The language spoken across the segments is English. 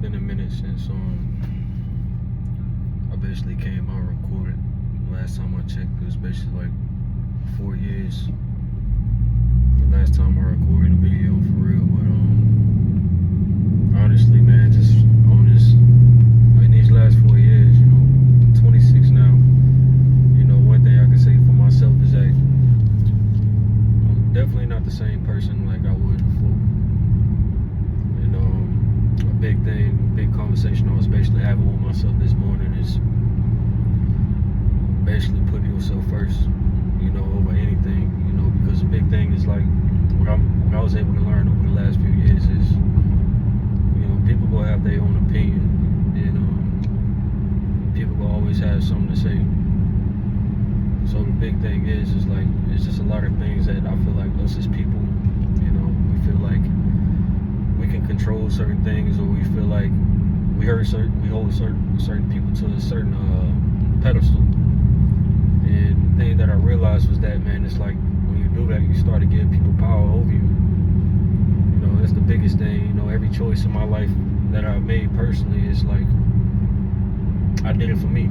been a minute since I basically came out and recorded. Last time I checked, it was basically like 4 years. The last time I recorded a video for real, but honestly, man, just on this, in these last 4 years, 26 now. One thing I can say for myself is that I'm definitely not the same person like I was before. A big conversation I was basically having with myself this morning is basically putting yourself first, over anything, because the big thing is like what I was able to learn over the last few years is, people will have their own opinion, and people will always have something to say. So the big thing is like, it's just a lot of things that I feel like us as people, we feel like we can control certain things, or we feel like we hold certain people to a certain pedestal. And the thing that I realized was that, man, it's like when you do that, you start to give people power over you. That's the biggest thing. Every choice in my life that I've made personally is like, I did it for me,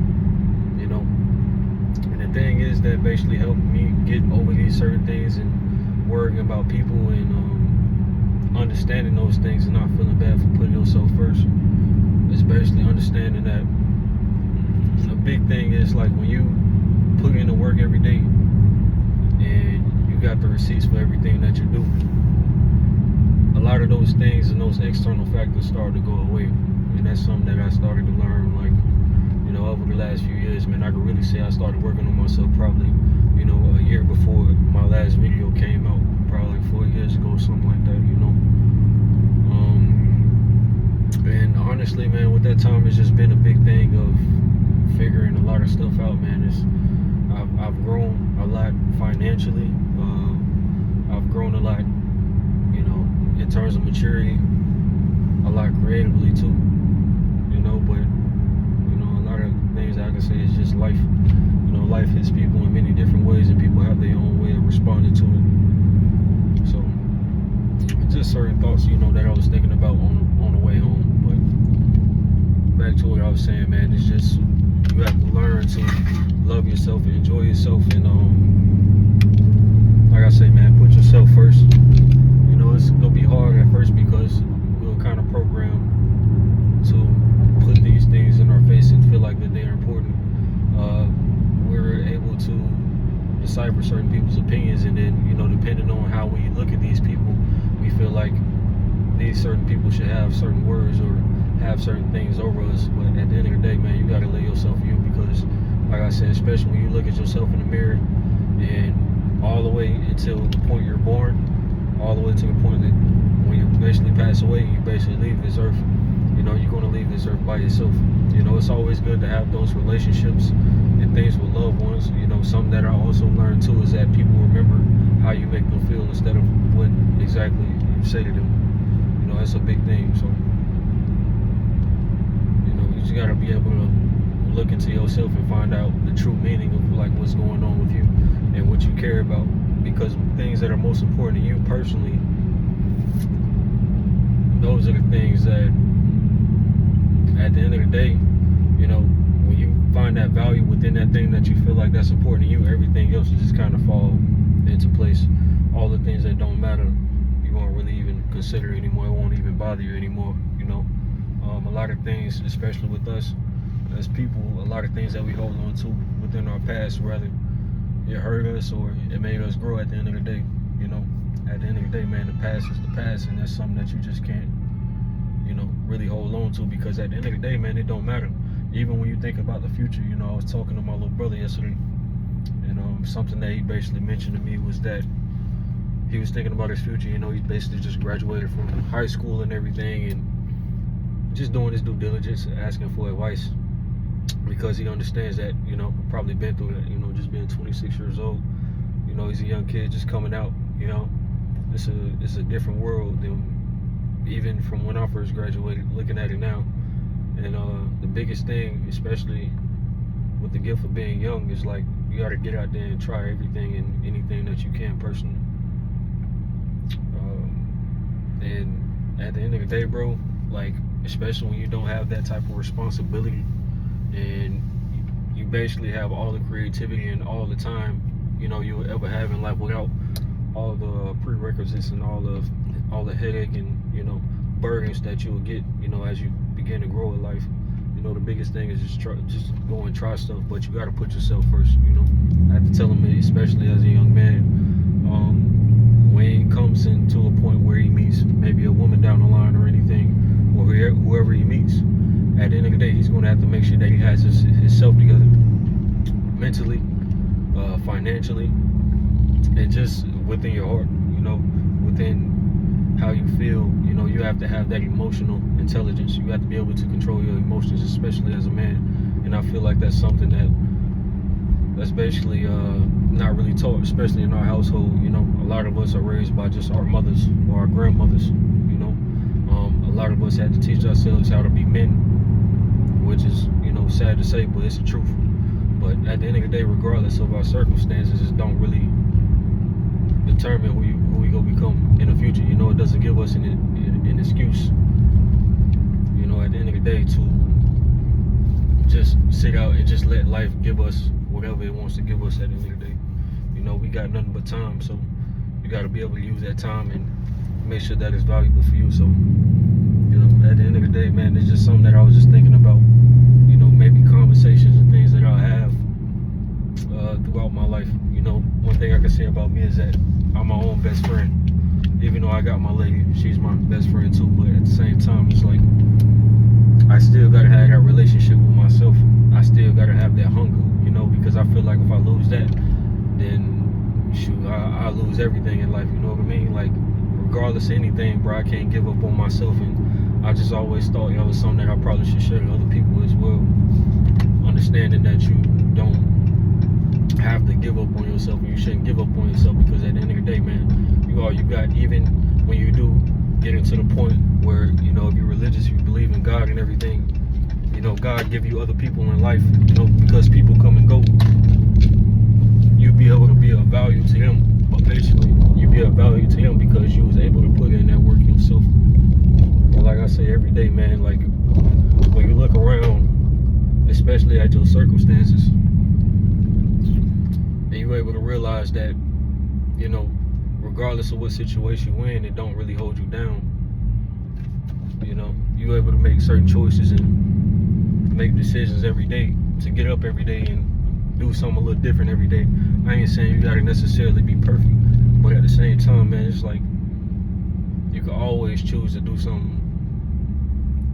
And the thing is that basically helped me get over these certain things and worrying about people and understanding those things and not feeling bad for putting yourself first. It's basically understanding that a big thing is like when you put in the work every day and you got the receipts for everything that you do, a lot of those things and those external factors start to go away. And that's something that I started to learn, like, over the last few years, man. I could really say I started working on myself probably, a year before my last video came out, probably 4 years ago, something like that, And honestly, man, with that time, it's just been a big thing of figuring a lot of stuff out, man. I've grown a lot financially. I've grown a lot, in terms of maturity, a lot creatively too, but a lot of things I can say is just life. Life hits people in many different ways, and people have their own way of responding to it. So just certain thoughts, that I was thinking about on the way home. But back to what I was saying, man, it's just you have to learn to love yourself and enjoy yourself, and like I say, man, put yourself first. It's gonna be hard at first because we're kind of programmed to put these things in our face and feel like that they're important. We're able to decipher certain people's opinions, and then, depending on how we look at these people, we feel like these certain people should have certain words or have certain things over us. But at the end of the day, man, you gotta let yourself you, because like I said, especially when you look at yourself in the mirror, and all the way until the point you're born, all the way to the point that when you basically pass away, you basically leave this earth. You're going to leave this earth by yourself. It's always good to have those relationships and things with loved ones. Something that I also learned too is that people remember how you make them feel instead of what exactly you say to them. That's a big thing. So, you just got to be able to look into yourself and find out the true meaning of like what's going on with you and what you care about. Because things that are most important to you personally, those are the things that at the end of the day, when you find that value within that thing that you feel like that's important to you, everything else will just kind of fall into place. All the things that don't matter, you won't really even consider anymore. It won't even bother you anymore. A lot of things, especially with us as people, a lot of things that we hold on to within our past, whether it hurt us or it made us grow. At the end of the day, at the end of the day, man, the past is the past, and that's something that you just can't, really hold on to, because at the end of the day, man, it don't matter. Even when you think about the future, I was talking to my little brother yesterday, and something that he basically mentioned to me was that he was thinking about his future. He basically just graduated from high school and everything, and just doing his due diligence, asking for advice, because he understands that, probably been through that, just being 26 years old. He's a young kid just coming out. It's a different world than even from when I first graduated, looking at it now. And the biggest thing, especially with the gift of being young, is like you got to get out there and try everything and anything that you can personally. And at the end of the day, bro, like especially when you don't have that type of responsibility, and you basically have all the creativity and all the time, you know, you'll ever have in life, without all the prerequisites and all the headache and, you know, burdens that you'll get, you know, as you begin to grow in life. You know, the biggest thing is just go and try stuff, but you got to put yourself first. You know, I have to tell him, especially as a young man, when he comes into a point where he meets maybe a woman down the line or anything, or whoever he meets, at the end of the day, he's going to have to make sure that he has himself together, mentally, financially, and just within your heart. You know, within how you feel. You know, you have to have that emotional intelligence. You have to be able to control your emotions, especially as a man. And I feel like that's something that's basically not really taught, especially in our household. You know, a lot of us are raised by just our mothers or our grandmothers. You know, a lot of us had to teach ourselves how to be men, which is, you know, sad to say, but it's the truth. But at the end of the day, regardless of our circumstances, it don't really determine who we gonna become in the future. You know, it doesn't give us an excuse, you know, at the end of the day, to just sit out and just let life give us whatever it wants to give us at the end of the day. You know, we got nothing but time, so you got to be able to use that time and make sure that it's valuable for you. So, you know, at the end of the day, man, it's just something that I was just thinking about. You know, maybe conversations and things that I'll have throughout my life. You know, one thing I can say about me is that I'm my own best friend. Even though I got my lady, she's my best friend too. But at the same time, it's like I still gotta have that relationship with myself. I still gotta have that hunger, you know, because I feel like if I lose that, then shoot, I lose everything in life. You know what I mean? Like, regardless of anything, bro, I can't give up on myself. And I just always thought, you know, it was something that I probably should share to other people as well. Understanding that you don't have to give up on yourself, and you shouldn't give up on yourself, because at the end of the day, man, you all you got. Even when you do get into the point where, you know, if you're religious, you believe in God and everything, you know, God give you other people in life, you know, because people come and go, you be able to be of value to them. But basically, you be of value to them because you was able to put in that work yourself. And like I say every day, man, like, when you look around, especially at your circumstances, and you're able to realize that, you know, regardless of what situation you're in, it don't really hold you down. You know, you're able to make certain choices and make decisions every day, to get up every day and do something a little different every day. I ain't saying you gotta necessarily be perfect, but at the same time, man, it's like you can always choose to do something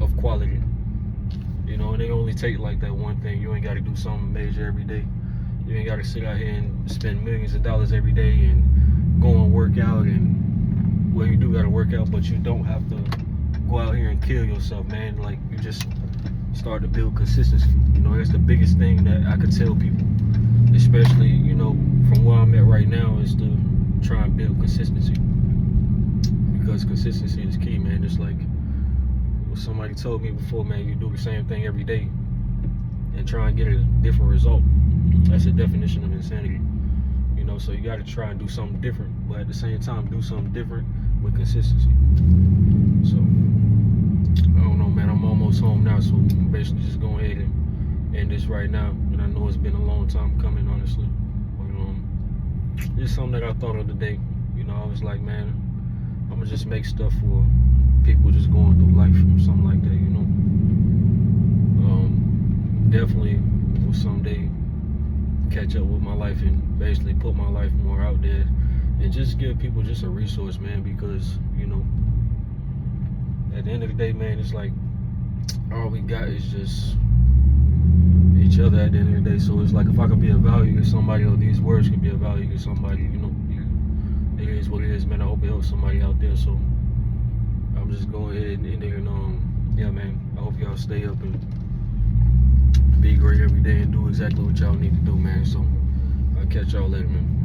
of quality. You know, and they only take like that one thing. You ain't gotta do something major every day. You ain't gotta sit out here and spend millions of dollars every day and go and work out. And, well, you do gotta work out, but you don't have to go out here and kill yourself, man. Like, you just start to build consistency. You know, that's the biggest thing that I could tell people, especially, you know, from where I'm at right now, is to try and build consistency, because consistency is key, man. Just like somebody told me before, man, you do the same thing every day and try and get a different result. That's the definition of insanity. You know, so you got to try and do something different, but at the same time, do something different with consistency. So, I don't know, man. I'm almost home now, so I'm basically just going ahead and end this right now. And I know it's been a long time coming, honestly. But it's something that I thought of today. You know, I was like, man, I'm gonna just make stuff for people just going through life or something like that. You know, definitely will someday catch up with my life and basically put my life more out there and just give people just a resource, man, because, you know, at the end of the day, man, it's like all we got is just each other at the end of the day. So it's like, if I could be of value to somebody, or these words could be of value to somebody, you know, it is what it is, man. I hope it helps somebody out there. So I'm just going ahead and end it, and yeah, man, I hope y'all stay up and be great every day and do exactly what y'all need to do, man. So I'll catch y'all later, man.